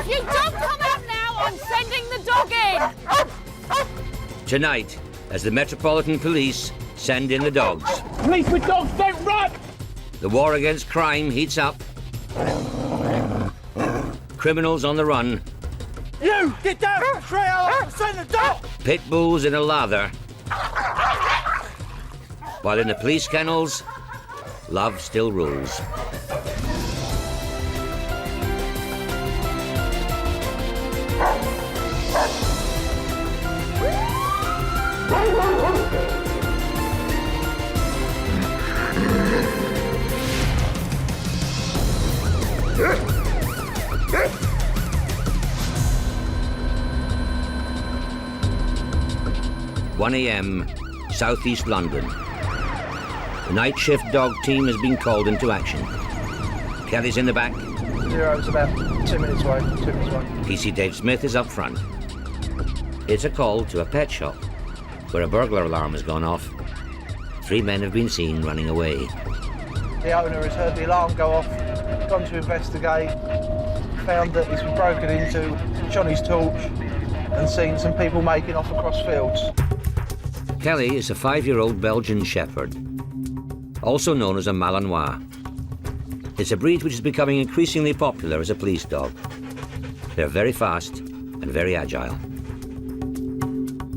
If you don't come out now, I'm sending the dog in. Tonight, as the Metropolitan Police send in the dogs. Police with dogs, don't run! The war against crime heats up. Criminals on the run. You, get down! Trail, send the dog! Pit bulls in a lather. While in the police kennels, love still rules. (1 a.m. Southeast London. The night shift dog team has been called into action. Kelly's in the back. Zero's about 2 minutes away. PC Dave Smith is up front. It's a call to a pet shop where a burglar alarm has gone off. 3 men have been seen running away. The owner has heard the alarm go off, gone to investigate, found that he's been broken into, shone his torch and seen some people making off across fields. Kelly is a 5-year-old Belgian Shepherd, also known as a Malinois. It's a breed which is becoming increasingly popular as a police dog. They're very fast and very agile.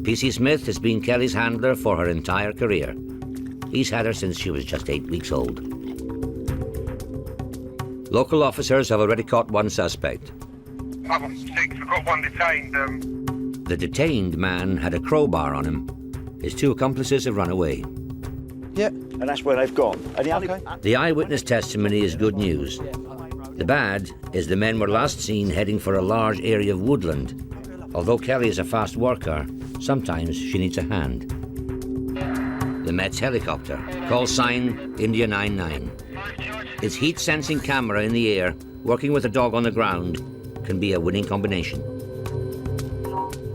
PC Smith has been Kelly's handler for her entire career. He's had her since she was just 8 weeks old. Local officers have already caught one suspect. I've got 6, we've got one detained. The detained man had a crowbar on him. His 2 accomplices have run away. Yep. And that's where they've gone. And The eyewitness testimony is good news. The bad is the men were last seen heading for a large area of woodland. Although Kelly is a fast worker, sometimes she needs a hand. The Met's helicopter, call sign India 99. Its heat-sensing camera in the air, working with a dog on the ground, can be a winning combination.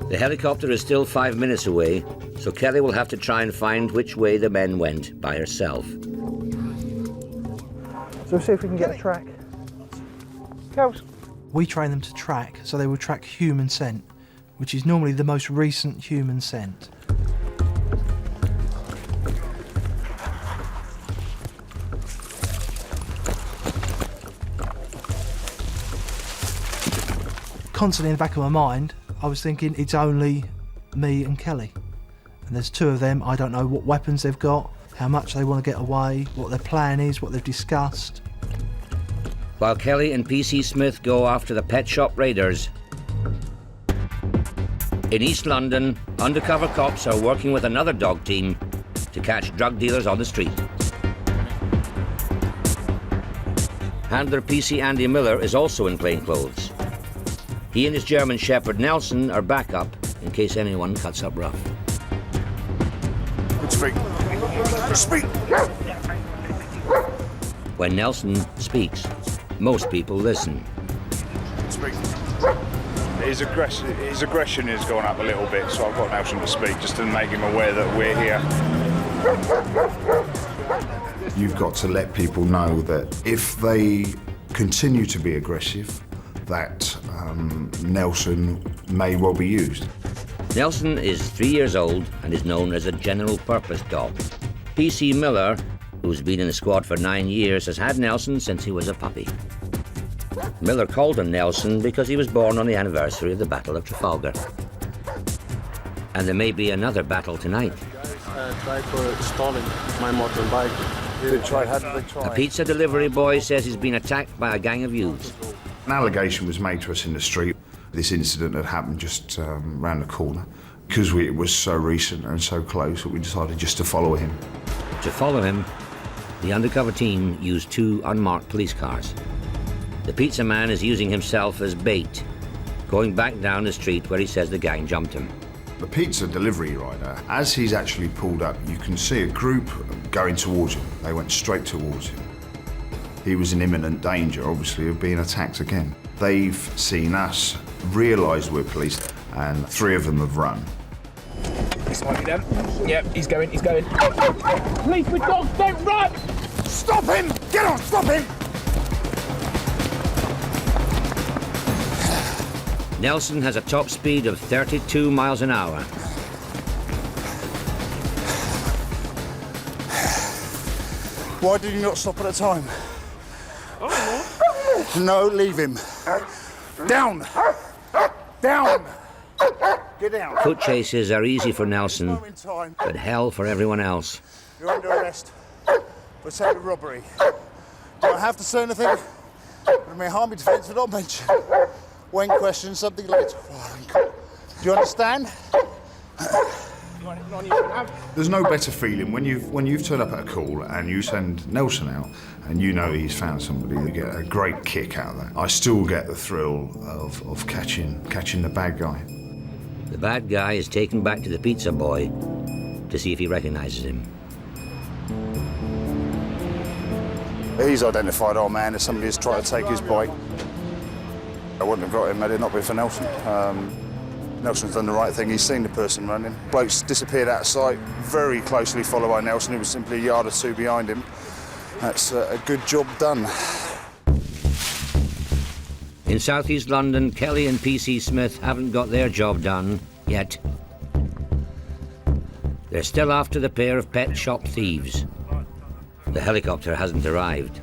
The helicopter is still 5 minutes away, so Kelly will have to try and find which way the men went by herself. So we'll see if we can get a track. Girls. We train them to track, so they will track human scent, which is normally the most recent human scent. Constantly in the back of my mind, I was thinking it's only me and Kelly. And there's 2 of them, I don't know what weapons they've got, how much they want to get away, what their plan is, what they've discussed. While Kelly and PC Smith go after the pet shop raiders, in East London, undercover cops are working with another dog team to catch drug dealers on the street. Handler PC Andy Miller is also in plainclothes. He and his German Shepherd Nelson are backup in case anyone cuts up rough. Speak. Speak. When Nelson speaks, most people listen. Speak. His aggression has gone up a little bit, so I've got Nelson to speak just to make him aware that we're here. You've got to let people know that if they continue to be aggressive, that Nelson may well be used. Nelson is 3 years old and is known as a general-purpose dog. PC Miller, who's been in the squad for 9 years, has had Nelson since he was a puppy. Miller called him Nelson because he was born on the anniversary of the Battle of Trafalgar. And there may be another battle tonight. Tried for stalling my motorbike. A pizza delivery boy says he's been attacked by a gang of youths. An allegation was made to us in the street. This incident had happened just round the corner. Because it was so recent and so close, we decided just to follow him. To follow him, the undercover team used 2 unmarked police cars. The pizza man is using himself as bait, going back down the street where he says the gang jumped him. The pizza delivery rider, as he's actually pulled up, you can see a group going towards him. They went straight towards him. He was in imminent danger, obviously, of being attacked again. They've seen us, realised we're police, and 3 of them have run. This might be them. Yep, he's going. Police with dogs, don't run! Stop him! Get on, stop him! Nelson has a top speed of 32 miles an hour. Why did you not stop at the time? No, leave him. Down! Down! Get down. Foot chases are easy for Nelson, but hell for everyone else. You're under arrest for attempted robbery. Do I have to say anything? It may harm your defence if not mentioned. When questioned, something later. Do you understand? There's no better feeling when you've turned up at a call and you send Nelson out and you know he's found somebody. You get a great kick out of that. I still get the thrill of catching the bad guy. The bad guy is taken back to the pizza boy to see if he recognises him. He's identified our man as somebody who's tried to take his bike. I wouldn't have got him had it not been for Nelson. Nelson's done the right thing. He's seen the person running. Bloke's disappeared out of sight, very closely followed by Nelson, who was simply a yard or two behind him. That's a good job done. In southeast London, Kelly and PC Smith haven't got their job done yet. They're still after the pair of pet shop thieves. The helicopter hasn't arrived.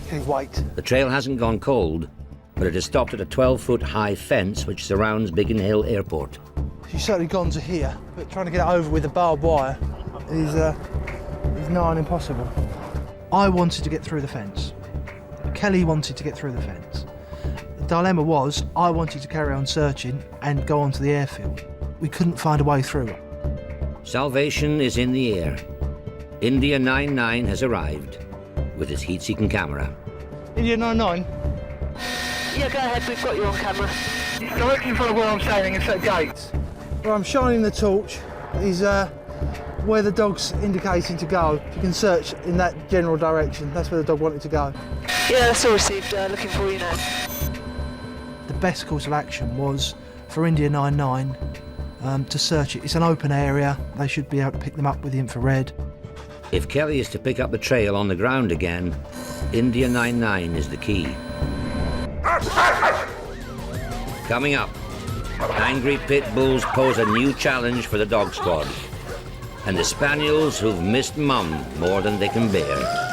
Okay, wait. The trail hasn't gone cold, but it has stopped at a 12-foot-high fence which surrounds Biggin Hill Airport. She's certainly gone to here, but trying to get it over with a barbed wire is nigh on impossible. I wanted to get through the fence. Kelly wanted to get through the fence. The dilemma was, I wanted to carry on searching and go onto the airfield. We couldn't find a way through. Salvation is in the air. India 99 has arrived with its heat-seeking camera. India 99? Yeah, go ahead, we've got you on camera. Directly in front of where I'm standing is at gates. Where I'm shining the torch is where the dog's indicating to go. You can search in that general direction. That's where the dog wanted to go. Yeah, that's all received. Looking for you now. The best course of action was for India 99 to search it. It's an open area. They should be able to pick them up with the infrared. If Kelly is to pick up the trail on the ground again, India 99 is the key. Coming up, angry pit bulls pose a new challenge for the dog squad, and the spaniels who've missed mum more than they can bear.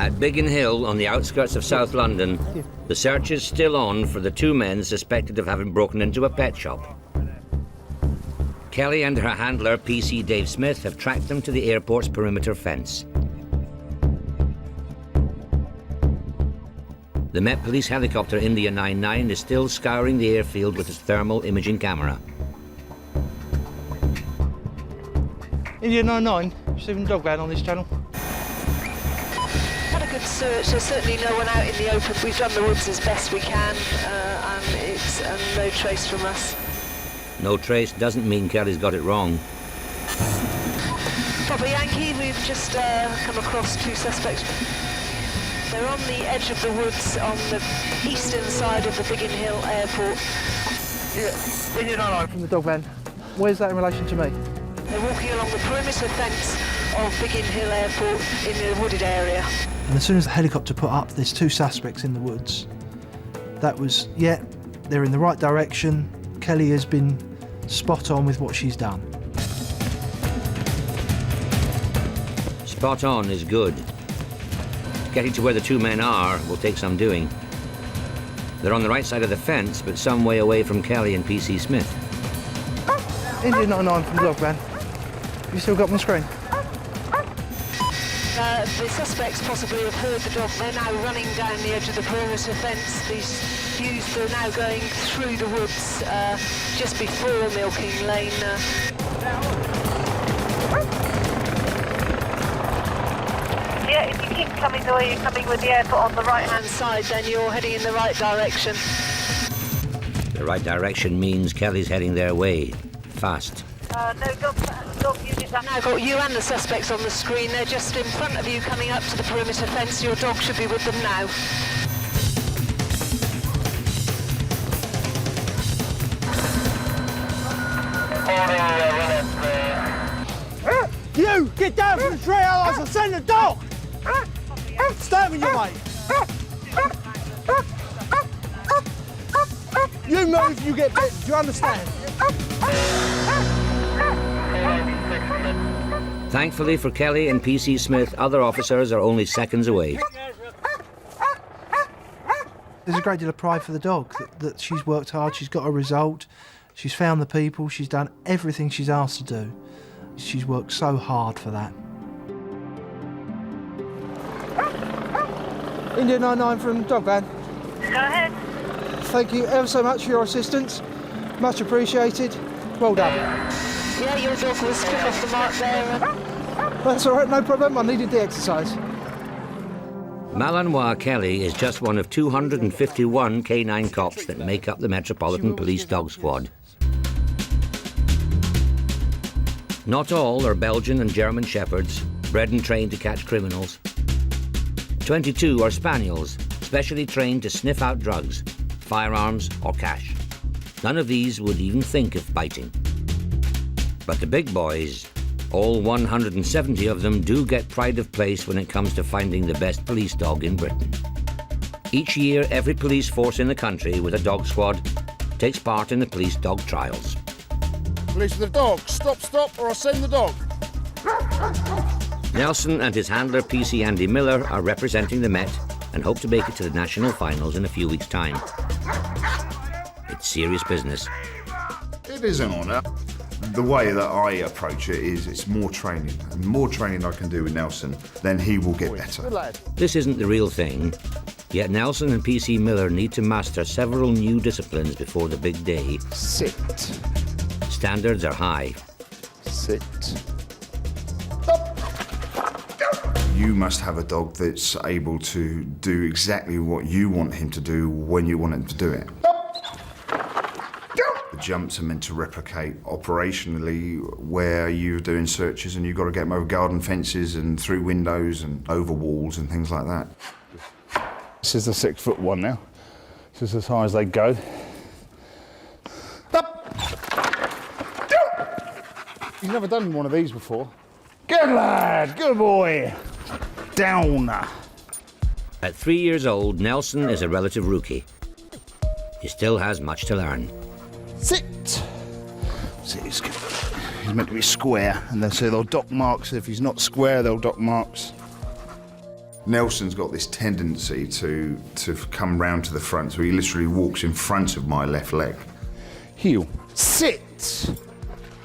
At Biggin Hill, on the outskirts of South London, the search is still on for the two men suspected of having broken into a pet shop. Kelly and her handler, PC Dave Smith, have tracked them to the airport's perimeter fence. The Met Police helicopter India 99 is still scouring the airfield with its thermal imaging camera. India 99, receiving dog van on this channel. Had a good search. There's certainly no one out in the open. We've done the woods as best we can, and it's no trace from us. No trace doesn't mean Kelly's got it wrong. Papa Yankee, we've just come across two suspects. They're on the edge of the woods on the eastern side of the Biggin Hill Airport. Yeah, India 99 From the dog van. Where's that in relation to me? They're walking along the perimeter fence of Biggin Hill Airport in the wooded area. And as soon as the helicopter put up, there's two suspects in the woods. That was, yeah, they're in the right direction. Kelly has been spot on with what she's done. Spot on is good. Getting to where the two men are will take some doing. They're on the right side of the fence, but some way away from Kelly and PC Smith. India 99 from the dog van. You still got my screen? The suspects possibly have heard the dog. They're now running down the edge of the perimeter fence. These youths are now going through the woods just before Milking Lane. Yeah, if you keep coming the way you're coming with the airport on the right-hand side, then you're heading in the right direction. The right direction means Kelly's heading their way, fast. No, dog unit. I've now got you and the suspects on the screen. They're just in front of you coming up to the perimeter fence. Your dog should be with them now. infantry allies will send the dog! Stand with you, mate. You move, you get bit. Do you understand? Thankfully for Kelly and PC Smith, other officers are only seconds away. There's a great deal of pride for the dog, that she's worked hard, she's got a result, she's found the people, she's done everything she's asked to do. She's worked so hard for that. India 99 from Dog Van. Go ahead. Thank you ever so much for your assistance. Much appreciated. Well done. Yeah, your dog was quick off the mark there. That's all right, no problem. I needed the exercise. Malinois Kelly is just one of 251 K9 cops that make up the Metropolitan Police Dog Squad. Not all are Belgian and German Shepherds, bred and trained to catch criminals. 22 are Spaniels, specially trained to sniff out drugs, firearms or cash. None of these would even think of biting. But the big boys, all 170 of them, do get pride of place when it comes to finding the best police dog in Britain. Each year, every police force in the country with a dog squad takes part in the police dog trials. Police with the dog. Stop, or I'll send the dog. Nelson and his handler PC Andy Miller are representing the Met and hope to make it to the national finals in a few weeks' time. It's serious business. It is an honour. The way that I approach it is it's more training. And the more training I can do with Nelson, then he will get better. This isn't the real thing, yet Nelson and PC Miller need to master several new disciplines before the big day. Sit. Standards are high. Sit. You must have a dog that's able to do exactly what you want him to do when you want him to do it. The jumps are meant to replicate operationally where you're doing searches and you've got to get them over garden fences and through windows and over walls and things like that. This is the 6 foot one now. This is as high as they go. You've never done one of these before. Good lad, good boy. Down. At 3 years old, Nelson is a relative rookie. He still has much to learn. Sit. See, he's meant to be square, and they'll dock marks. If he's not square, they'll dock marks. Nelson's got this tendency to come round to the front, so he literally walks in front of my left leg. Heel. Sit.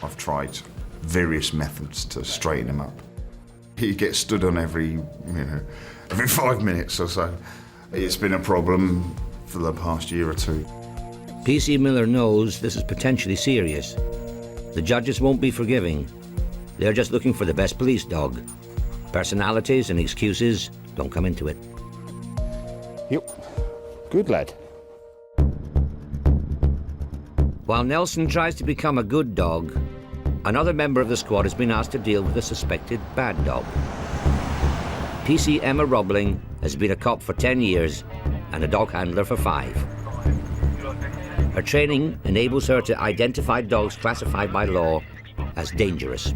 I've tried various methods to straighten him up. He gets stood on every 5 minutes or so. It's been a problem for the past year or two. PC Miller knows this is potentially serious. The judges won't be forgiving. They're just looking for the best police dog. Personalities and excuses don't come into it. Yep. Good lad. While Nelson tries to become a good dog, another member of the squad has been asked to deal with a suspected bad dog. PC Emma Roebling has been a cop for 10 years and a dog handler for 5. Her training enables her to identify dogs classified by law as dangerous.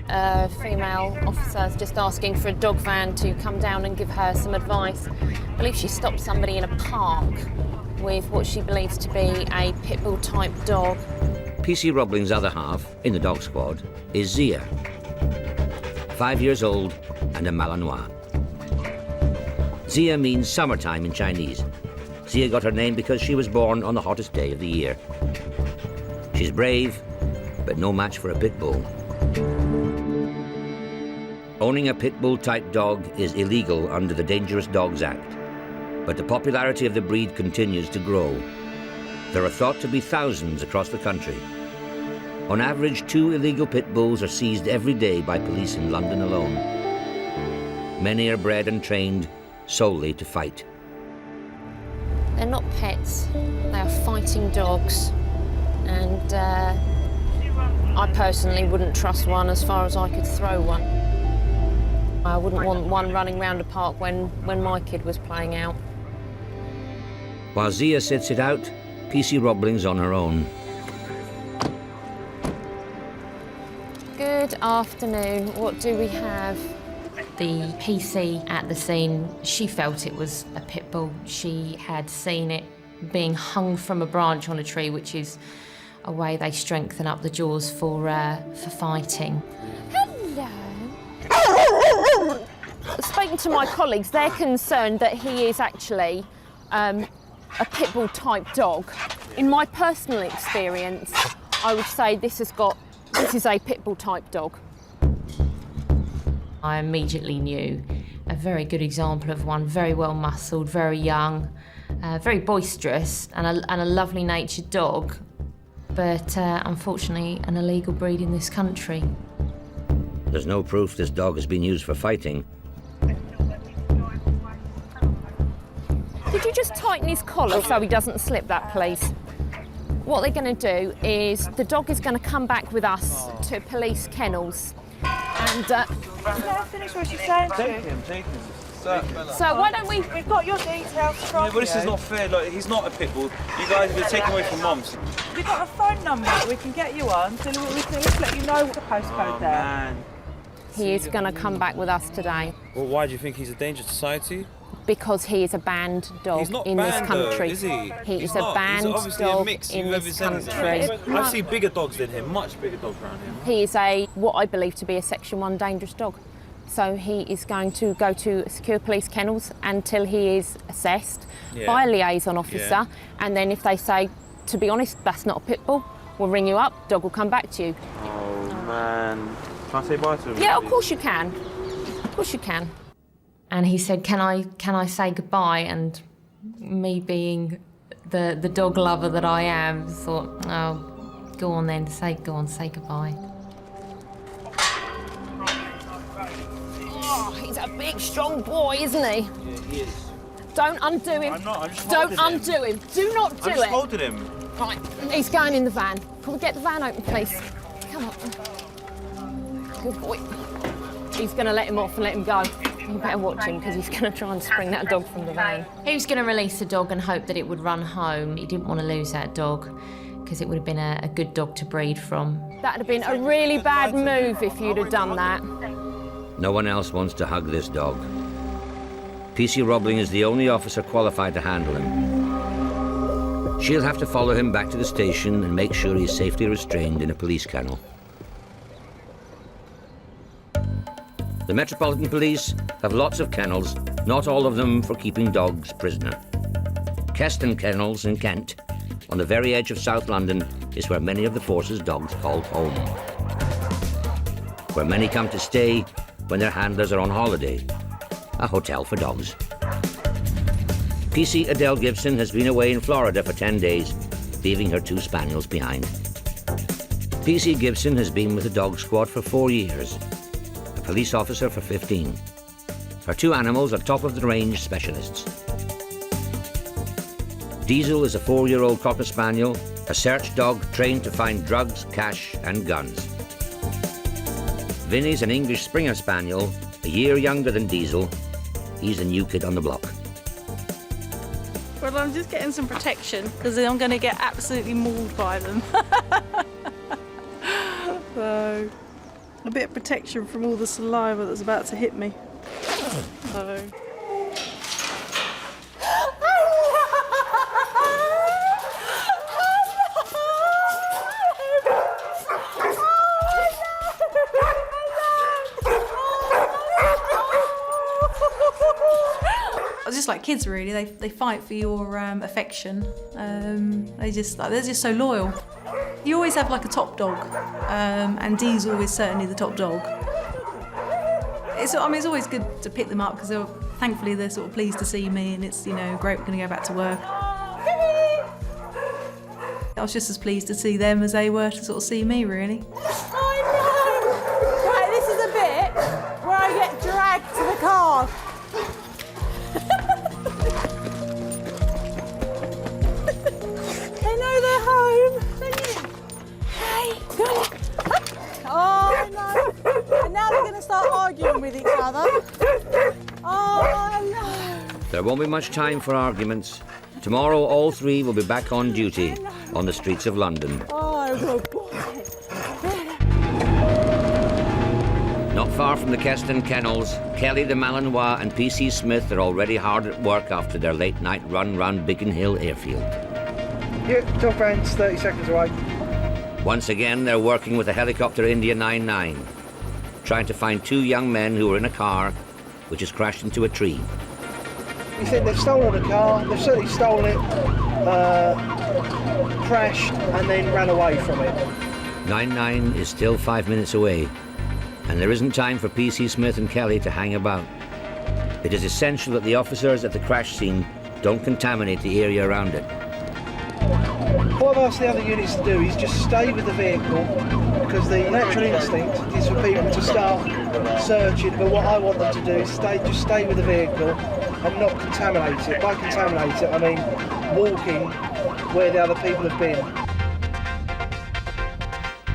A female officer is just asking for a dog van to come down and give her some advice. I believe she stopped somebody in a park with what she believes to be a Pitbull type dog. PC Roebling's other half, in the dog squad, is Zia, 5 years old and a Malinois. Zia means summertime in Chinese. Zia got her name because she was born on the hottest day of the year. She's brave, but no match for a pit bull. Owning a pit bull type dog is illegal under the Dangerous Dogs Act, but the popularity of the breed continues to grow. There are thought to be thousands across the country. On average, 2 illegal pit bulls are seized every day by police in London alone. Many are bred and trained solely to fight. They're not pets, they are fighting dogs. And I personally wouldn't trust one as far as I could throw one. I wouldn't want one running round a park when my kid was playing out. While Zia sits it out, PC Roebling's on her own. Good afternoon. What do we have? The PC at the scene, she felt it was a pit bull. She had seen it being hung from a branch on a tree, which is a way they strengthen up the jaws for fighting. Hello. Speaking to my colleagues, they're concerned that he is actually a pit bull type dog. In my personal experience, I would say this is a pit bull type dog. I immediately knew a very good example of one, very well muscled, very young, very boisterous, and a lovely natured dog, but unfortunately an illegal breed in this country. There's no proof this dog has been used for fighting. Could you just tighten his collar so he doesn't slip that, please? What they're going to do is the dog is going to come back with us to police kennels. And Can I finish what she's saying to you? Take him. so why don't we... We've got your details from Yeah, but this is not fair. Like, he's not a pit bull. You guys will take away from Mum's. We've got a phone number that we can get you on, so we can just let you know the postcode there. Man. He is going to come back with us today Well, why do you think he's a danger to society? because he is a banned dog He's not in banned, this country. though, is he? He He's is a not. banned He's obviously dog a mix. in You've ever this seen him. country. I've seen bigger dogs than him, much bigger dogs around him. He is what I believe to be a Section 1 dangerous dog. So he is going to go to secure police kennels until he is assessed by a liaison officer. And then if they say, to be honest, that's not a pit bull, we'll ring you up, dog will come back to you. Oh, man. Can I say bye to him? Yeah, of course you can. Of course you can. And he said, can I say goodbye? And me being the dog lover that I am, thought, oh, go on then, say goodbye. Oh, he's a big, strong boy, isn't he? Yeah, he is. Don't undo him. I'm not, I'm just Don't holding undo him. Do not do I'm just it. holding him. Right, he's going in the van. Can we get the van open, please? Come on. Good boy. He's going to let him off and let him go. You better watch him because he's going to try and spring that dog from the van. He was going to release the dog and hope that it would run home. He didn't want to lose that dog because it would have been a good dog to breed from. That would have been a really bad move if you'd have done that. No one else wants to hug this dog. PC Roebling is the only officer qualified to handle him. She'll have to follow him back to the station and make sure he's safely restrained in a police kennel. The Metropolitan Police have lots of kennels, not all of them for keeping dogs prisoner. Keston Kennels in Kent, on the very edge of South London, is where many of the force's dogs call home. Where many come to stay when their handlers are on holiday. A hotel for dogs. PC Adele Gibson has been away in Florida for 10 days, leaving her 2 spaniels behind. PC Gibson has been with the dog squad for 4 years, a police officer for 15. Her 2 animals are top-of-the-range specialists. Diesel is a 4-year-old Cocker Spaniel, a search dog trained to find drugs, cash and guns. Vinny's an English Springer Spaniel, a year younger than Diesel. He's a new kid on the block. Well, I'm just getting some protection because I'm going to get absolutely mauled by them. So, a bit of protection from all the saliva that's about to hit me. So. Just like kids, really, they fight for your affection. They're just so loyal. You always have like a top dog, and Diesel is certainly the top dog. It's always good to pick them up because thankfully they're sort of pleased to see me, and it's great. We're going to go back to work. I was just as pleased to see them as they were to sort of see me, really. I know! Right, this is a bit where I get dragged to the car. They know they're home. Hey, oh no! And now they're going to start arguing with each other. Oh no! There won't be much time for arguments. Tomorrow, all 3 will be back on duty on the streets of London. Oh, good boy. Not far from the Keston kennels, Kelly the Malinois and PC Smith are already hard at work after their late night run round Biggin Hill airfield. Yeah, dog van's 30 seconds away. Once again, they're working with a helicopter India 99, trying to find two young men who were in a car which has crashed into a tree. You think they've stolen a car, they've certainly stolen it, crashed and then ran away from it. 99 is still 5 minutes away, and there isn't time for PC Smith and Kelly to hang about. It is essential that the officers at the crash scene don't contaminate the area around it. What I've asked the other units to do is just stay with the vehicle, because the natural instinct is for people to start searching, but what I want them to do is just stay with the vehicle and not contaminate it. By contaminate it, I mean walking where the other people have been.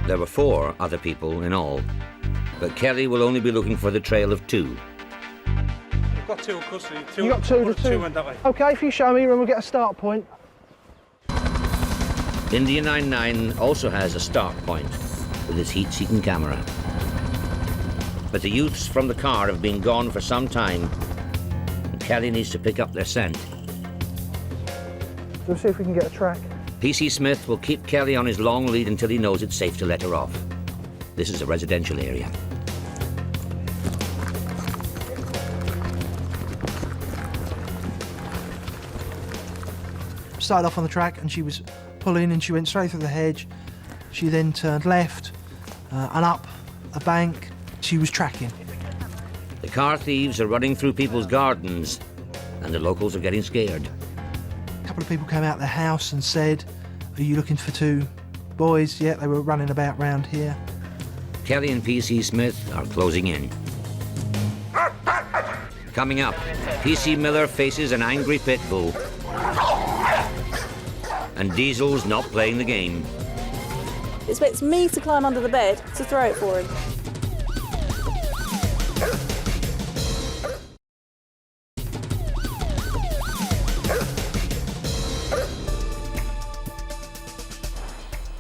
There were 4 other people in all, but Kelly will only be looking for the trail of 2. We've got 2 in custody. You got 2 to 2? Went that way. OK, if you show me, then we'll get a start point. India 99 also has a start point with its heat-seeking camera. But the youths from the car have been gone for some time, and Kelly needs to pick up their scent. We'll see if we can get a track. PC Smith will keep Kelly on his long lead until he knows it's safe to let her off. This is a residential area. Started off on the track and she was pulling and she went straight through the hedge. She then turned left and up a bank. She was tracking. The car thieves are running through people's gardens and the locals are getting scared. A couple of people came out of their house and said, "Are you looking for 2 boys?" Yeah, they were running about round here. Kelly and PC Smith are closing in. Coming up, PC Miller faces an angry pit bull. And Diesel's not playing the game. He expects me to climb under the bed to throw it for him.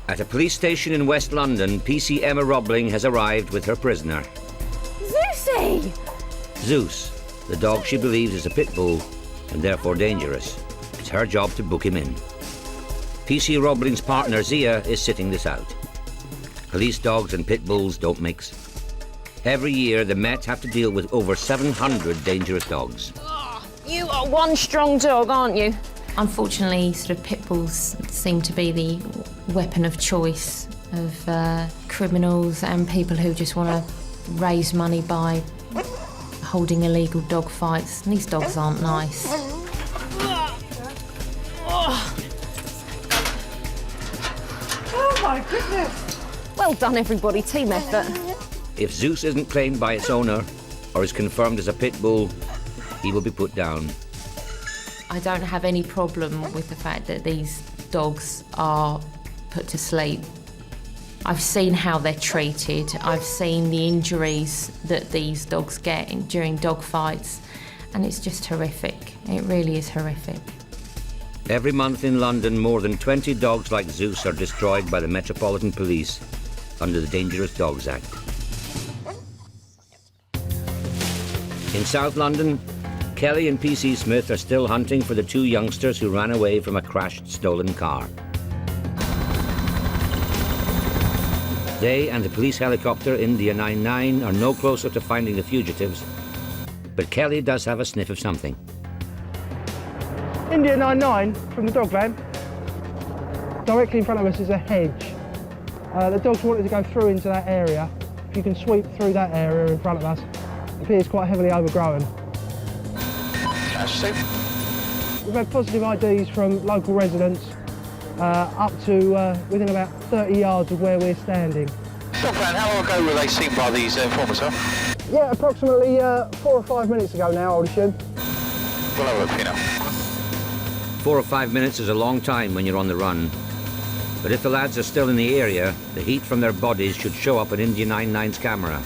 At a police station in West London, PC Emma Roebling has arrived with her prisoner. Zeusy! Zeus, the dog she believes is a pit bull and therefore dangerous. It's her job to book him in. PC Roebling's partner Zia is sitting this out. Police dogs and pit bulls don't mix. Every year, the Met have to deal with over 700 dangerous dogs. Oh, you are one strong dog, aren't you? Unfortunately, sort of pit bulls seem to be the weapon of choice of criminals and people who just want to raise money by holding illegal dog fights. And these dogs aren't nice. Oh my goodness! Well done, everybody. Team effort. If Zeus isn't claimed by its owner or is confirmed as a pit bull, he will be put down. I don't have any problem with the fact that these dogs are put to sleep. I've seen how they're treated. I've seen the injuries that these dogs get during dog fights, and it's just horrific. It really is horrific. Every month in London, more than 20 dogs like Zeus are destroyed by the Metropolitan Police under the Dangerous Dogs Act. In South London, Kelly and PC Smith are still hunting for the 2 youngsters who ran away from a crashed, stolen car. They and the police helicopter India 99 are no closer to finding the fugitives, but Kelly does have a sniff of something. India 99 from the dog van. Directly in front of us is a hedge. The dogs wanted to go through into that area. If you can sweep through that area in front of us, it appears quite heavily overgrown. We've had positive IDs from local residents up to within about 30 yards of where we're standing. Dog van, how long ago were they seen by these informers, sir? Yeah, approximately 4 or 5 minutes ago now, I would assume. Well over a pinner. 4 or 5 minutes is a long time when you're on the run. But if the lads are still in the area, the heat from their bodies should show up on India 99's camera.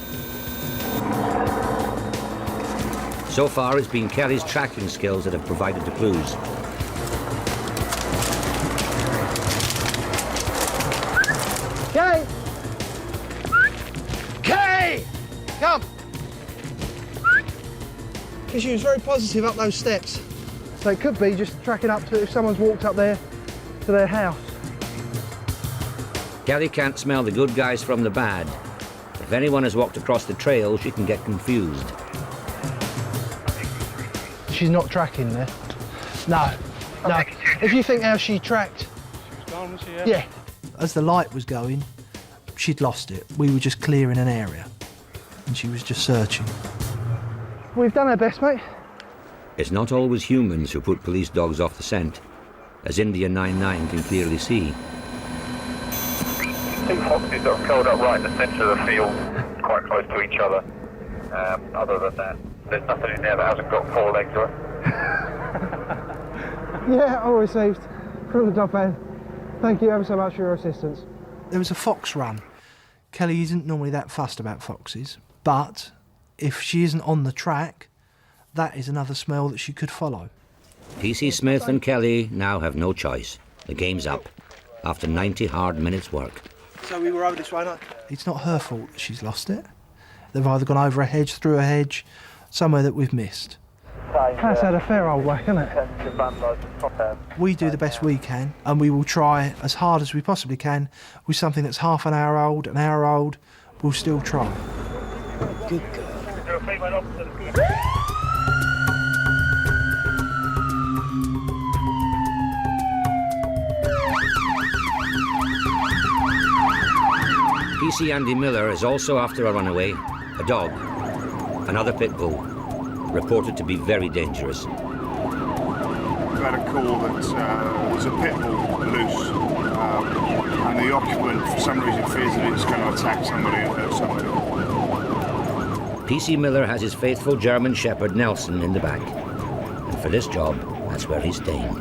So far, it's been Kelly's tracking skills that have provided the clues. Kay! Kay! Come! Because she was very positive up those steps. So it could be just tracking up to if someone's walked up there to their house. Kelly can't smell the good guys from the bad. If anyone has walked across the trail, she can get confused. She's not tracking there. No, no. If you think how she tracked... She's gone, was she? Yeah. As the light was going, she'd lost it. We were just clearing an area and she was just searching. We've done our best, mate. It's not always humans who put police dogs off the scent, as India 9-9 can clearly see. 2 foxes that are curled up right in the centre of the field, quite close to each other. Other than that, there's nothing in there that hasn't got 4 legs or Yeah, all received from the dog van. Thank you ever so much for your assistance. There was a fox run. Kelly isn't normally that fussed about foxes, but if she isn't on the track, that is another smell that she could follow. PC Smith and Kelly now have no choice. The game's up, after 90 hard minutes' work. So we were over this way, no? It's not her fault that she's lost it. They've either gone over a hedge, through a hedge, somewhere that we've missed. That's had a fair old whack, hasn't it? We do the best we can, and we will try as hard as we possibly can with something that's half an hour old, we'll still try. Good girl. PC Andy Miller is also after a runaway, a dog, another pit bull, reported to be very dangerous. We've had a call that there's a pit bull loose, and the occupant, for some reason, fears that it's going to attack somebody and hurt somebody. PC Miller has his faithful German Shepherd Nelson in the back, and for this job, that's where he's staying.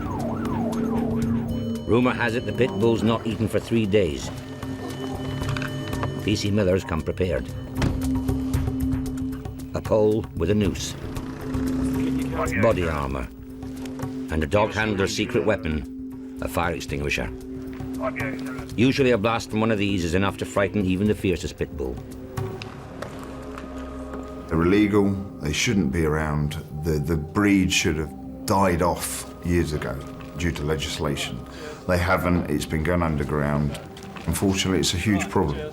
Rumour has it the pit bull's not eaten for 3 days. PC Miller's come prepared. A pole with a noose, body armour, and a dog handler's secret weapon, a fire extinguisher. Usually a blast from one of these is enough to frighten even the fiercest pit bull. They're illegal, they shouldn't be around. The breed should have died off years ago due to legislation. They haven't, it's been going underground. Unfortunately, it's a huge problem.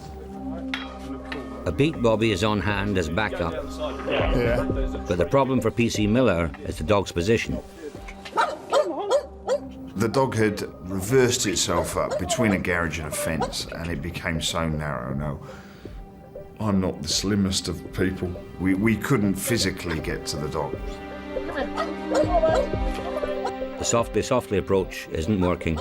A beat bobby is on hand as backup. Yeah. But the problem for PC Miller is the dog's position. The dog had reversed itself up between a garage and a fence, and it became so narrow. Now, I'm not the slimmest of people. We couldn't physically get to the dog. The softly approach isn't working.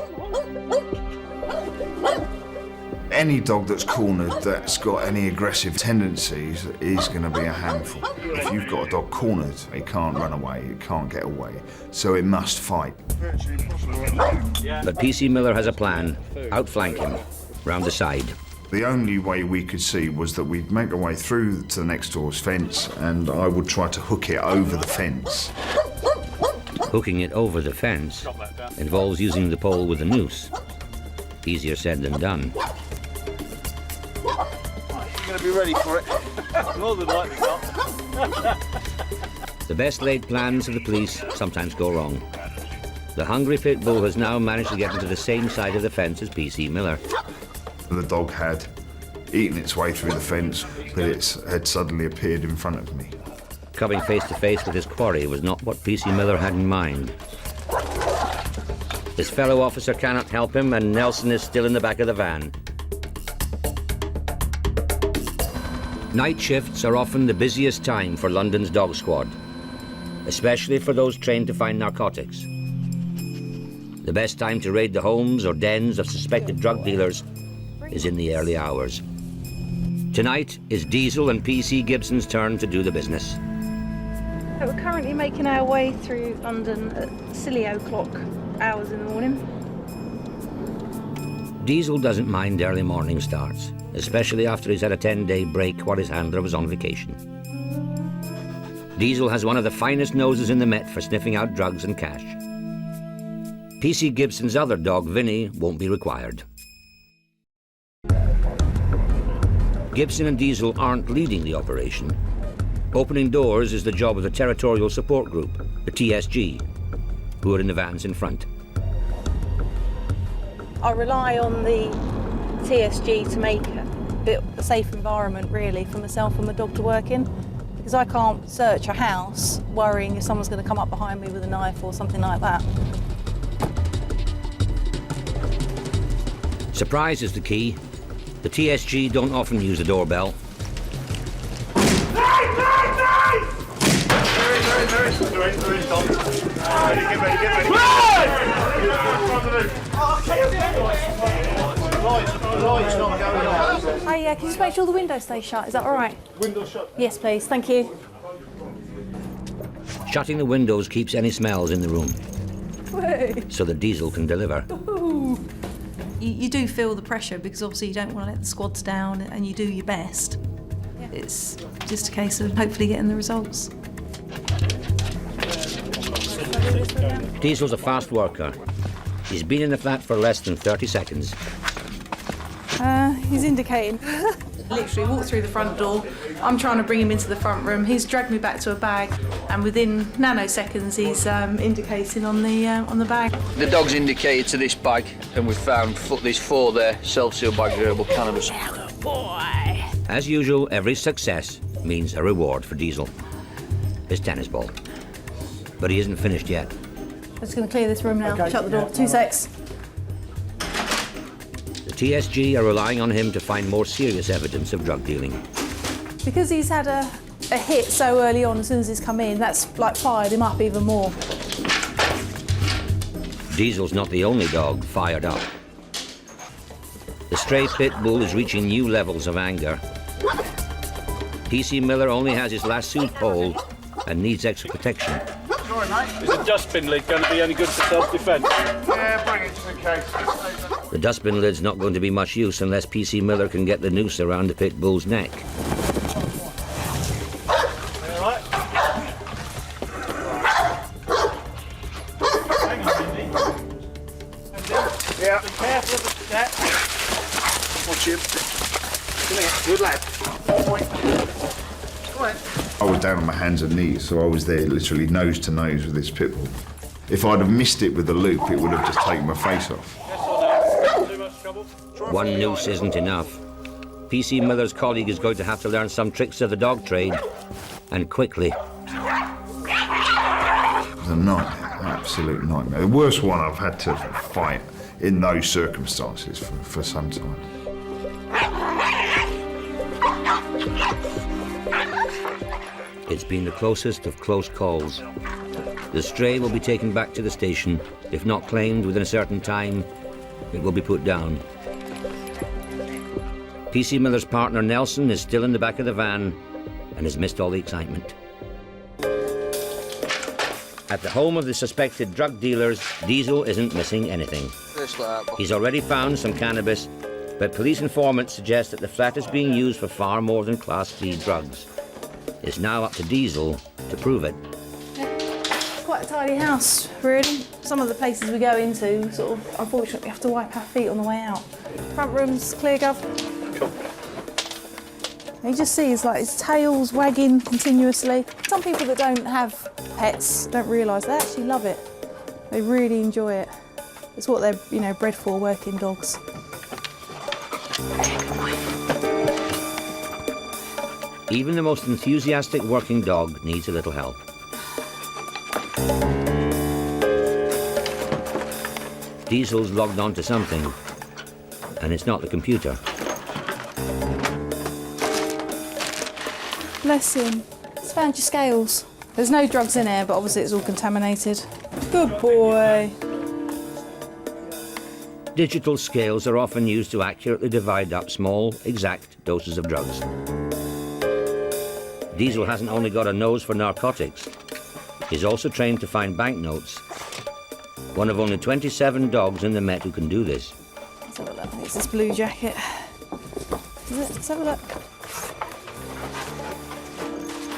Any dog that's cornered that's got any aggressive tendencies is going to be a handful. If you've got a dog cornered, it can't run away, it can't get away, so it must fight. But PC Miller has a plan. Outflank him, round the side. The only way we could see was that we'd make our way through to the next door's fence, and I would try to hook it over the fence. Hooking it over the fence involves using the pole with a noose. Easier said than done. You're going to be ready for it. More than likely not. The best laid plans of the police sometimes go wrong. The hungry pit bull has now managed to get into the same side of the fence as PC Miller. The dog had eaten its way through the fence, but it had suddenly appeared in front of me. Coming face to face with his quarry was not what PC Miller had in mind. His fellow officer cannot help him, and Nelson is still in the back of the van. Night shifts are often the busiest time for London's dog squad, especially for those trained to find narcotics. The best time to raid the homes or dens of suspected drug dealers is in the early hours. Tonight is Diesel and PC Gibson's turn to do the business. We're currently making our way through London at silly o'clock hours in the morning. Diesel doesn't mind early morning starts, especially after he's had a 10-day break while his handler was on vacation. Diesel has one of the finest noses in the Met for sniffing out drugs and cash. PC Gibson's other dog, Vinny, won't be required. Gibson and Diesel aren't leading the operation, Opening doors is the job of the Territorial Support Group, the TSG, who are in the vans in front. I rely on the TSG to make a safe environment, really, for myself and my dog to work in, because I can't search a house worrying if someone's going to come up behind me with a knife or something like that. Surprise is the key. The TSG don't often use the doorbell. Hi, yeah, can you just make sure the window stays shut? Is that all right? Window shut. Yes, please. Thank you. Shutting the windows keeps any smells in the room, Hey. so the Diesel can deliver. You do feel the pressure because obviously you don't want to let the squads down and you do your best. It's just a case of hopefully getting the results. Diesel's a fast worker. He's been in the flat for less than 30 seconds. He's indicating. Literally walked through the front door. I'm trying to bring him into the front room. He's dragged me back to a bag, and within nanoseconds, he's indicating on the bag. The dog's indicated to this bag, and we've found there's 4 there, self-sealed bags of herbal cannabis. Boy. As usual, every success means a reward for Diesel. His tennis ball. But he isn't finished yet. I'm just going to clear this room now. Okay. Shut the door. 2 secs. The TSG are relying on him to find more serious evidence of drug dealing. Because he's had a hit so early on, as soon as he's come in, that's like fired him up even more. Diesel's not the only dog fired up. The stray Pitbull is reaching new levels of anger. PC Miller only has his lassoed pole and needs extra protection. Is a dustbin lid going to be any good for self-defence? Yeah, bring it to the case. The dustbin lid's not going to be much use unless PC Miller can get the noose around the Pitbull's neck. Yeah. Be careful of the step. Watch him. Come here. Good lad. Come on. I was down on my hands and knees, so I was there literally nose to nose with this Pitbull. If I'd have missed it with the loop, it would have just taken my face off. One noose isn't enough. PC Miller's colleague is going to have to learn some tricks of the dog trade, and quickly. It was a nightmare, an absolute nightmare. The worst one I've had to fight in those circumstances for some time. It's been the closest of close calls. The stray will be taken back to the station. If not claimed within a certain time, it will be put down. PC Miller's partner Nelson is still in the back of the van and has missed all the excitement. At the home of the suspected drug dealers, Diesel isn't missing anything. He's already found some cannabis, but police informants suggest that the flat is being used for far more than Class C drugs. It's now up to Diesel to prove it. Quite a tidy house, really. Some of the places we go into, sort of, unfortunately, have to wipe our feet on the way out. Front room's clear, Gov. Cool. You just see his tail's wagging continuously. Some people that don't have pets don't realise they actually love it. They really enjoy it. It's what they're, bred for, working dogs. Even the most enthusiastic working dog needs a little help. Diesel's logged on to something, and it's not the computer. Bless him. It's found your scales. There's no drugs in here, but obviously it's all contaminated. Good boy. Digital scales are often used to accurately divide up small, exact doses of drugs. Diesel hasn't only got a nose for narcotics, he's also trained to find banknotes. One of only 27 dogs in the Met who can do this. Let's have a look. It's this blue jacket. Is it? Let's have a look.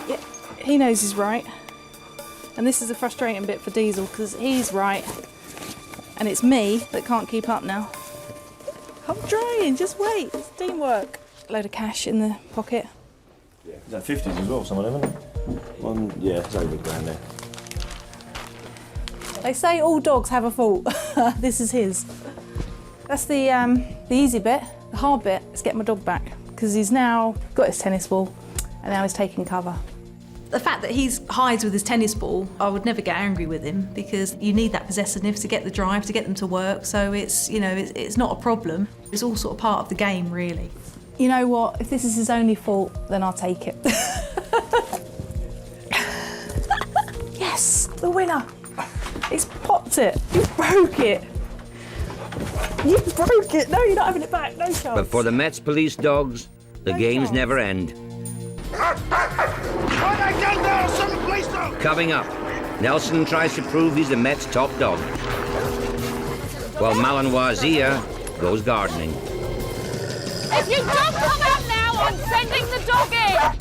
Yeah, he knows he's right. And this is the frustrating bit for Diesel, because he's right. And it's me that can't keep up now. I'm trying, just wait. It's teamwork. Load of cash in the pocket. Is that 50s as well, some of them, isn't it? Yeah, it's over the ground there. They say all dogs have a fault. This is his. That's the easy bit. The hard bit is getting my dog back, because he's now got his tennis ball and now he's taking cover. The fact that he hides with his tennis ball, I would never get angry with him, because you need that possessiveness to get the drive, to get them to work. So it's, you know, it's not a problem. It's all sort of part of the game, really. You know what? If this is his only fault, then I'll take it. Yes, the winner. He's popped it. You broke it. You broke it. No, you're not having it back. No chance. But for the Met's police dogs, the games never end. Coming up, Nelson tries to prove he's the Met's top dog, while Malinois Zia goes gardening. If you don't come out now, I'm sending the dog in!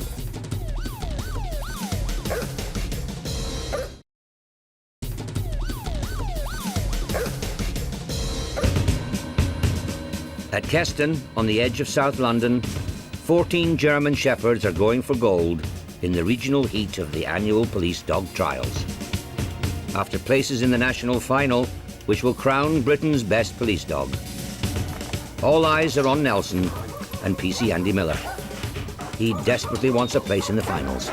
At Keston, on the edge of South London, 14 German Shepherds are going for gold in the regional heat of the annual police dog trials. After places in the national final, which will crown Britain's best police dog. All eyes are on Nelson and PC Andy Miller. He desperately wants a place in the finals.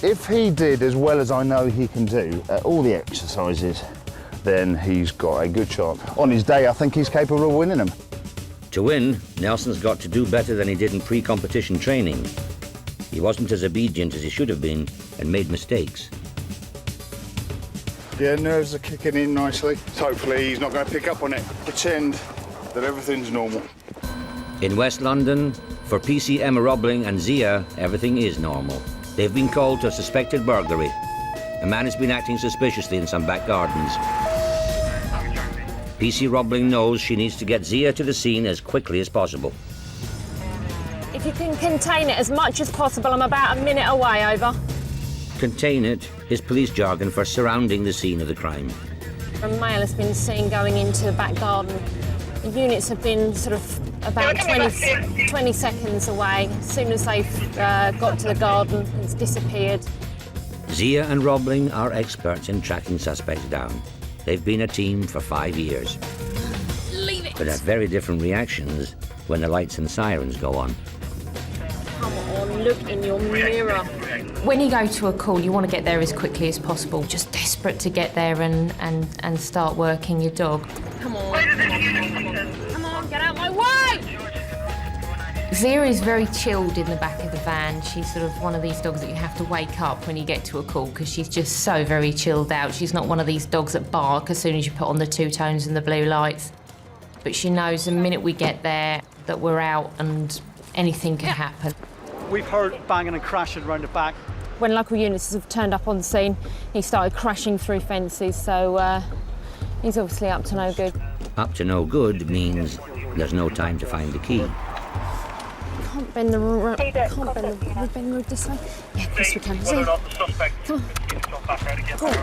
If he did as well as I know he can do at all the exercises, then he's got a good chance. On his day, I think he's capable of winning them. To win, Nelson's got to do better than he did in pre-competition training. He wasn't as obedient as he should have been and made mistakes. Yeah, nerves are kicking in nicely. Hopefully he's not going to pick up on it. Pretend that everything's normal. In West London, for PC Emma Roebling and Zia, everything is normal. They've been called to a suspected burglary. A man has been acting suspiciously in some back gardens. PC Roebling knows she needs to get Zia to the scene as quickly as possible. If you can contain it as much as possible, I'm about a minute away, over. Contain it is police jargon for surrounding the scene of the crime. A male has been seen going into the back garden. The units have been sort of about 20 seconds away. As soon as they've got to the garden, it's disappeared. Zia and Roebling are experts in tracking suspects down. They've been a team for 5 years. Leave it. But have very different reactions when the lights and sirens go on. Come on, look in your mirror. When you go to a call, you want to get there as quickly as possible. Just desperate to get there and start working your dog. Come on, come on, get out my way! Zia is very chilled in the back of the van. She's sort of one of these dogs that you have to wake up when you get to a call, because she's just so very chilled out. She's not one of these dogs that bark as soon as you put on the two tones and the blue lights. But she knows the minute we get there that we're out and anything can happen. We've heard banging and crashing around the back. When local units have turned up on the scene, he started crashing through fences, so he's obviously up to no good. Up to no good means there's no time to find the key. Can't bend the road. Can't bend the road this way. Yeah, of course we can. Zia, come on. Go on.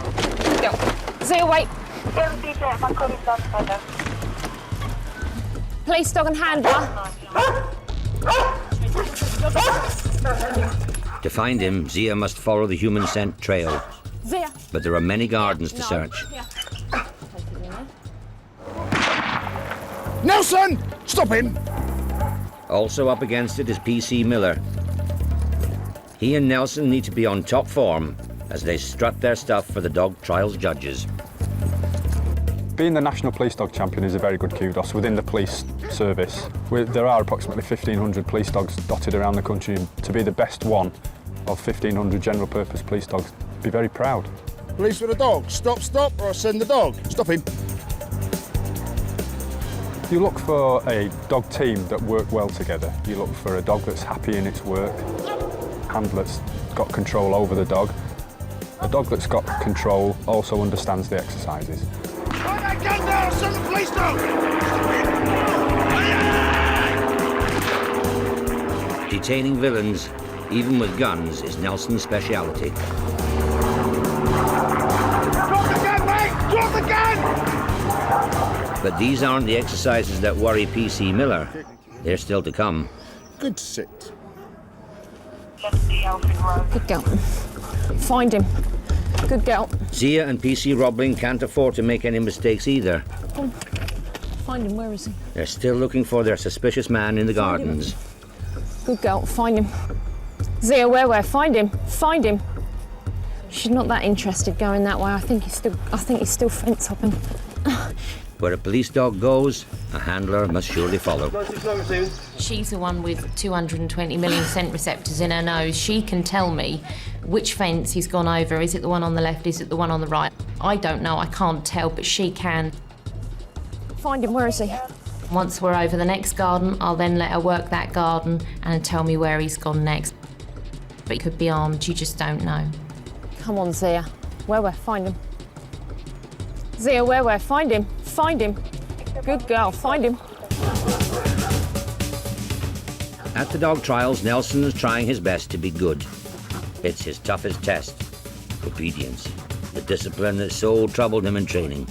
Go. Zia, wait. Police dog and handler. To find him, Zia must follow the human scent trail. Zia. But there are many gardens to search. Nelson! Stop him! Also up against it is PC Miller. He and Nelson need to be on top form as they strut their stuff for the dog trials judges. Being the National Police Dog Champion is a very good kudos within the police service. There are approximately 1,500 police dogs dotted around the country, and to be the best one of 1,500 general purpose police dogs, be very proud. Police with a dog. Stop, or I'll send the dog. Stop him. You look for a dog team that work well together. You look for a dog that's happy in its work, handler's got control over the dog. A dog that's got control also understands the exercises. Detaining villains, even with guns, is Nelson's speciality. Drop the gun, mate! Drop the gun! But these aren't the exercises that worry PC Miller. They're still to come. Good sit. Good girl. Find him. Good girl. Zia and PC Roebling can't afford to make any mistakes either. Find him. Where is he? They're still looking for their suspicious man in the gardens. Good girl. Find him. Zia, where? Find him. Find him. She's not that interested going that way. I think he's still fence hopping. Where a police dog goes, a handler must surely follow. She's the one with 220 million scent receptors in her nose. She can tell me which fence he's gone over. Is it the one on the left? Is it the one on the right? I don't know. I can't tell, but she can. Find him. Where is he? Once we're over the next garden, I'll then let her work that garden and tell me where he's gone next. But he could be armed. You just don't know. Come on, Zia. Where? Find him. Zia, where? Find him. Find him. Good girl. Find him. At the dog trials, Nelson is trying his best to be good. It's his toughest test. Obedience. The discipline that so troubled him in training.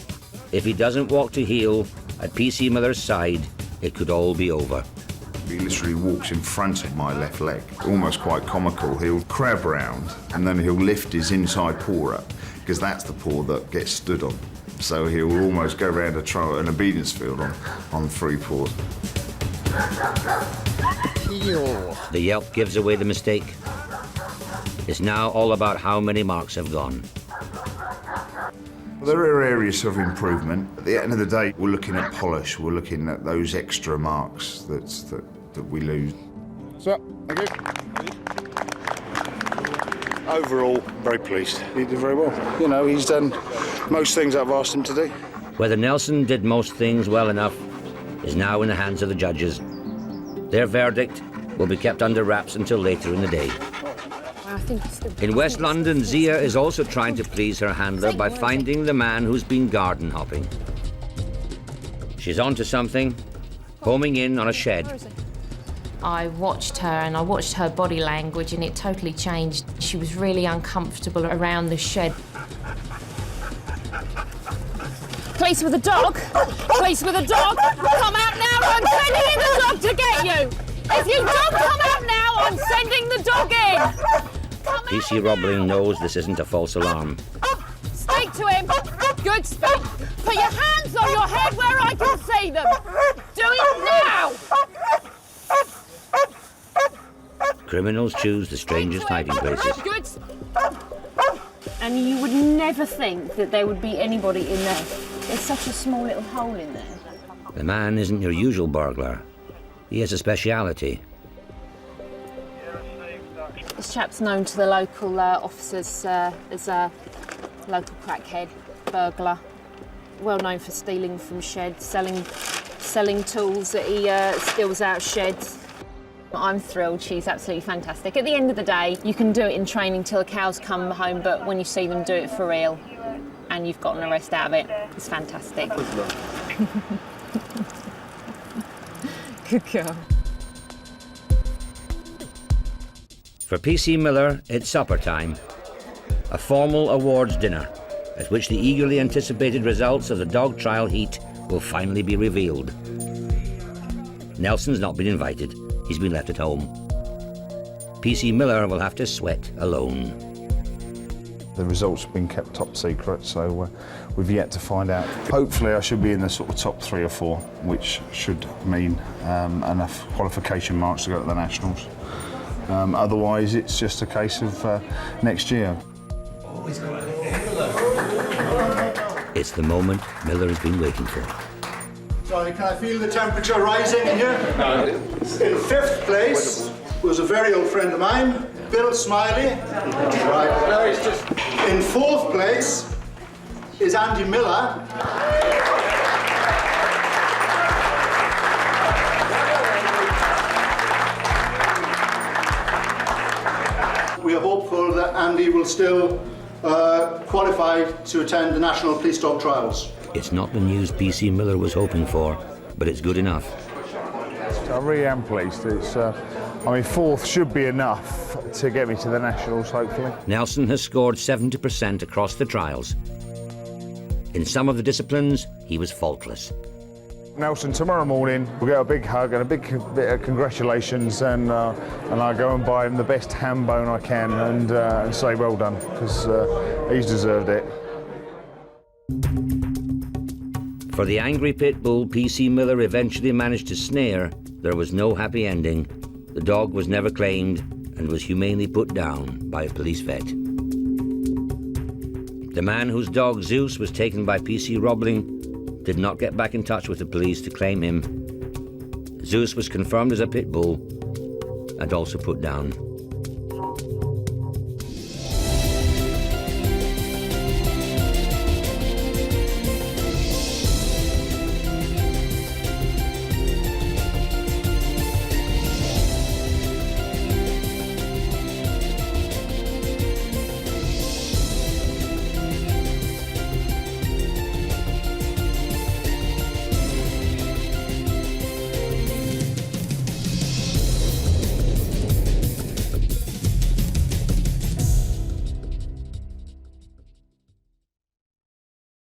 If he doesn't walk to heel at PC Miller's side, it could all be over. He literally walks in front of my left leg, almost quite comical. He'll crab round and then he'll lift his inside paw up, because that's the paw that gets stood on. So he'll almost go around an obedience field on three paws. The yelp gives away the mistake. It's now all about how many marks have gone. There are areas of improvement. At the end of the day, we're looking at polish. We're looking at those extra marks that we lose. So, thank you. Overall, very pleased. He did very well. You know, he's done most things I've asked him to do. Whether Nelson did most things well enough is now in the hands of the judges. Their verdict will be kept under wraps until later in the day. In West London, Zia is also trying to please her handler by finding the man who's been garden hopping. She's onto something, homing in on a shed. I watched her and I watched her body language and it totally changed. She was really uncomfortable around the shed. Police with a dog! Police with a dog! Come out now! I'm sending in the dog to get you! If you don't come out now, I'm sending the dog in! PC Roebling knows this isn't a false alarm. Speak to him! Good speak! Put your hands on your head where I can see them! Do it now! Criminals choose the strangest hiding places. Good. And you would never think that there would be anybody in there. There's such a small little hole in there. The man isn't your usual burglar. He has a speciality. This chap's known to the local officers as a local crackhead, burglar. Well known for stealing from sheds, selling tools that he steals out of sheds. I'm thrilled. She's absolutely fantastic. At the end of the day, you can do it in training till the cows come home, but when you see them do it for real and you've got an arrest out of it, it's fantastic. Good girl. For PC Miller, it's supper time. A formal awards dinner, at which the eagerly anticipated results of the dog trial heat will finally be revealed. Nelson's not been invited. He's been left at home. PC Miller will have to sweat alone. The results have been kept top secret, so we've yet to find out. Hopefully I should be in the sort of top 3 or 4, which should mean enough qualification marks to go to the Nationals. Otherwise, it's just a case of next year. It's the moment Miller has been waiting for. Sorry, can I feel the temperature rising in here? No. In 5th place was a very old friend of mine, Bill Smiley. Right. In 4th place is Andy Miller. We are hopeful that Andy will still qualify to attend the National Police Dog Trials. It's not the news PC Miller was hoping for, but it's good enough. I really am pleased. It's, 4th should be enough to get me to the Nationals, hopefully. Nelson has scored 70% across the trials. In some of the disciplines, he was faultless. Nelson, tomorrow morning we'll get a big hug and a big bit of congratulations, and I go and buy him the best ham bone I can and say well done, because he's deserved it. For the angry pit bull PC Miller eventually managed to snare, there was no happy ending. The dog was never claimed and was humanely put down by a police vet. The man whose dog Zeus was taken by PC Roebling did not get back in touch with the police to claim him. Zeus was confirmed as a pit bull and also put down.